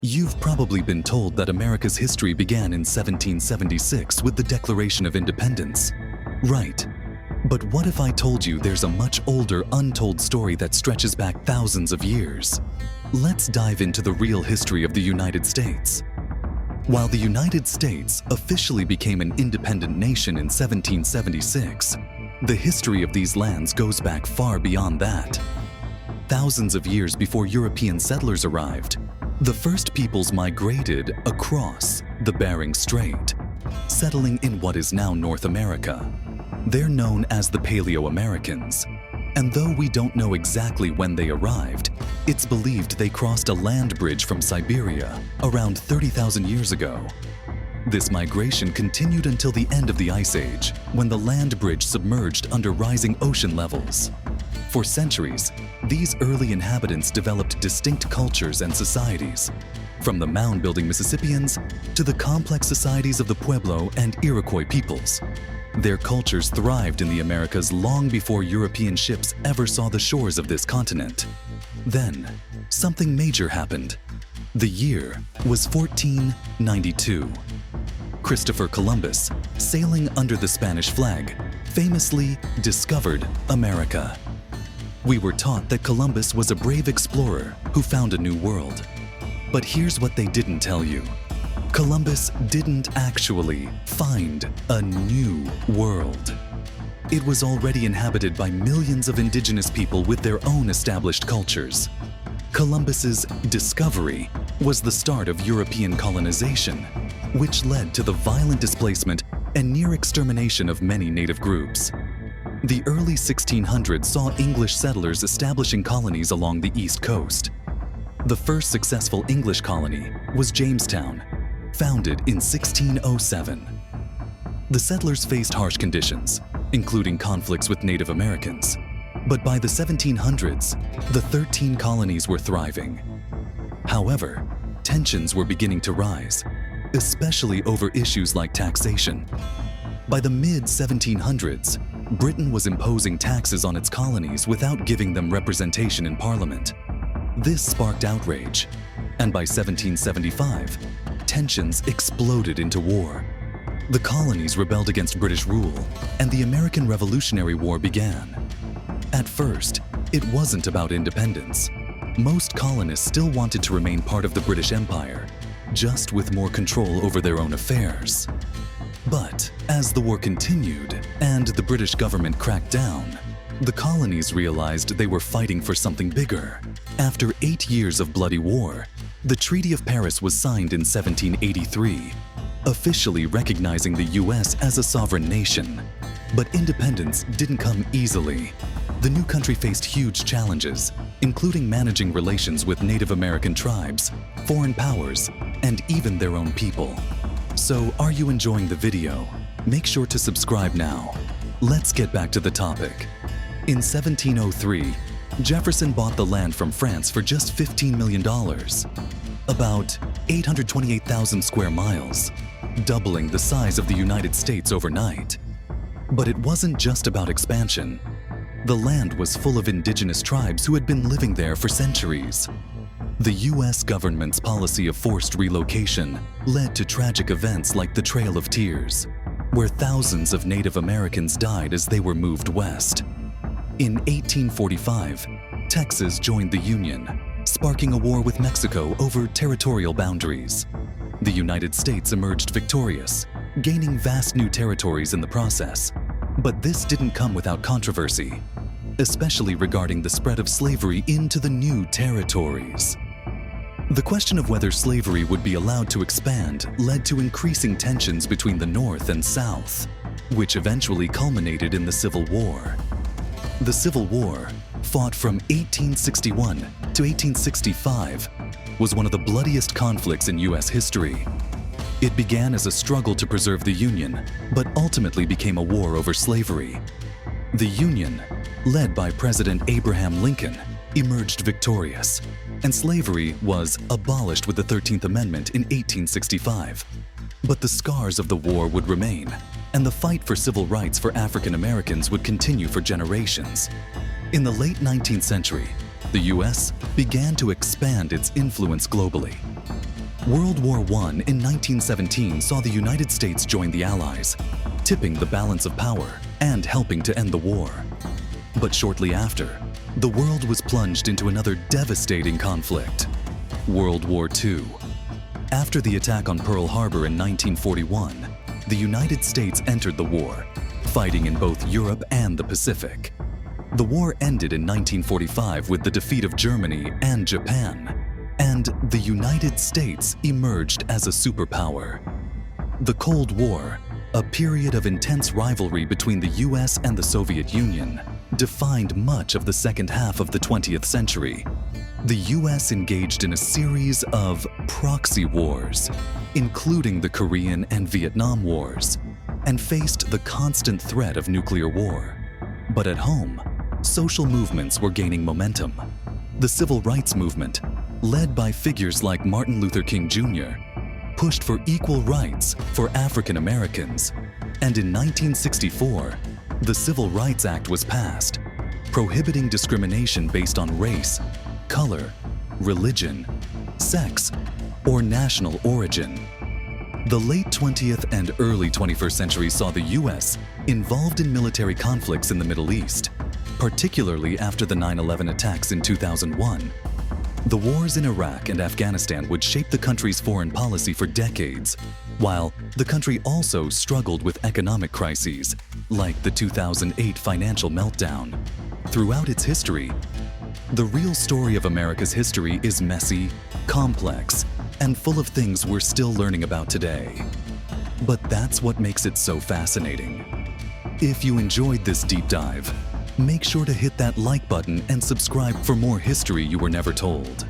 You've probably been told that America's history began in 1776 with the Declaration of Independence. Right. But what if I told you there's a much older, untold story that stretches back thousands of years? Let's dive into the real history of the United States. While the United States officially became an independent nation in 1776, the history of these lands goes back far beyond that. Thousands of years before European settlers arrived, the first peoples migrated across the Bering Strait, settling in what is now North America. They're known as the Paleo-Americans, and though we don't know exactly when they arrived, it's believed they crossed a land bridge from Siberia around 30,000 years ago. This migration continued until the end of the Ice Age, when the land bridge submerged under rising ocean levels. For centuries, these early inhabitants developed distinct cultures and societies, from the mound-building Mississippians to the complex societies of the Pueblo and Iroquois peoples. Their cultures thrived in the Americas long before European ships ever saw the shores of this continent. Then, something major happened. The year was 1492. Christopher Columbus, sailing under the Spanish flag, famously discovered America. We were taught that Columbus was a brave explorer who found a new world. But here's what they didn't tell you. Columbus didn't actually find a new world. It was already inhabited by millions of indigenous people with their own established cultures. Columbus's discovery was the start of European colonization, which led to the violent displacement and near extermination of many native groups. The early 1600s saw English settlers establishing colonies along the East Coast. The first successful English colony was Jamestown, founded in 1607. The settlers faced harsh conditions, including conflicts with Native Americans. But by the 1700s, the 13 colonies were thriving. However, tensions were beginning to rise, especially over issues like taxation. By the mid-1700s, Britain was imposing taxes on its colonies without giving them representation in Parliament. This sparked outrage, and by 1775, tensions exploded into war. The colonies rebelled against British rule, and the American Revolutionary War began. At first, it wasn't about independence. Most colonists still wanted to remain part of the British Empire, just with more control over their own affairs. But as the war continued and the British government cracked down, the colonies realized they were fighting for something bigger. After 8 years of bloody war, the Treaty of Paris was signed in 1783, officially recognizing the US as a sovereign nation. But independence didn't come easily. The new country faced huge challenges, including managing relations with Native American tribes, foreign powers, and even their own people. So, are you enjoying the video? Make sure to subscribe now. Let's get back to the topic. In 1703, Jefferson bought the land from France for just $15 million, about 828,000 square miles, doubling the size of the United States overnight. But it wasn't just about expansion. The land was full of indigenous tribes who had been living there for centuries. The US government's policy of forced relocation led to tragic events like the Trail of Tears, where thousands of Native Americans died as they were moved west. In 1845, Texas joined the Union, sparking a war with Mexico over territorial boundaries. The United States emerged victorious, gaining vast new territories in the process. But this didn't come without controversy, especially regarding the spread of slavery into the new territories. The question of whether slavery would be allowed to expand led to increasing tensions between the North and South, which eventually culminated in the Civil War. The Civil War, fought from 1861 to 1865, was one of the bloodiest conflicts in US history. It began as a struggle to preserve the Union, but ultimately became a war over slavery. The Union, led by President Abraham Lincoln, emerged victorious, and slavery was abolished with the 13th Amendment in 1865. But the scars of the war would remain, and the fight for civil rights for African Americans would continue for generations. In the late 19th century, the US began to expand its influence globally. World War I in 1917 saw the United States join the Allies, tipping the balance of power and helping to end the war. But shortly after, the world was plunged into another devastating conflict, World War II. After the attack on Pearl Harbor in 1941, the United States entered the war, fighting in both Europe and the Pacific. The war ended in 1945 with the defeat of Germany and Japan, and the United States emerged as a superpower. The Cold War, a period of intense rivalry between the US and the Soviet Union, defined much of the second half of the 20th century. The US engaged in a series of proxy wars, including the Korean and Vietnam Wars, and faced the constant threat of nuclear war. But at home, social movements were gaining momentum. The Civil Rights Movement, led by figures like Martin Luther King Jr., pushed for equal rights for African Americans, and in 1964, the Civil Rights Act was passed, prohibiting discrimination based on race, color, religion, sex, or national origin. The late 20th and early 21st centuries saw the US involved in military conflicts in the Middle East, particularly after the 9/11 attacks in 2001. The wars in Iraq and Afghanistan would shape the country's foreign policy for decades, while the country also struggled with economic crises, like the 2008 financial meltdown. Throughout its history, the real story of America's history is messy, complex, and full of things we're still learning about today. But that's what makes it so fascinating. If you enjoyed this deep dive, make sure to hit that like button and subscribe for more history you were never told.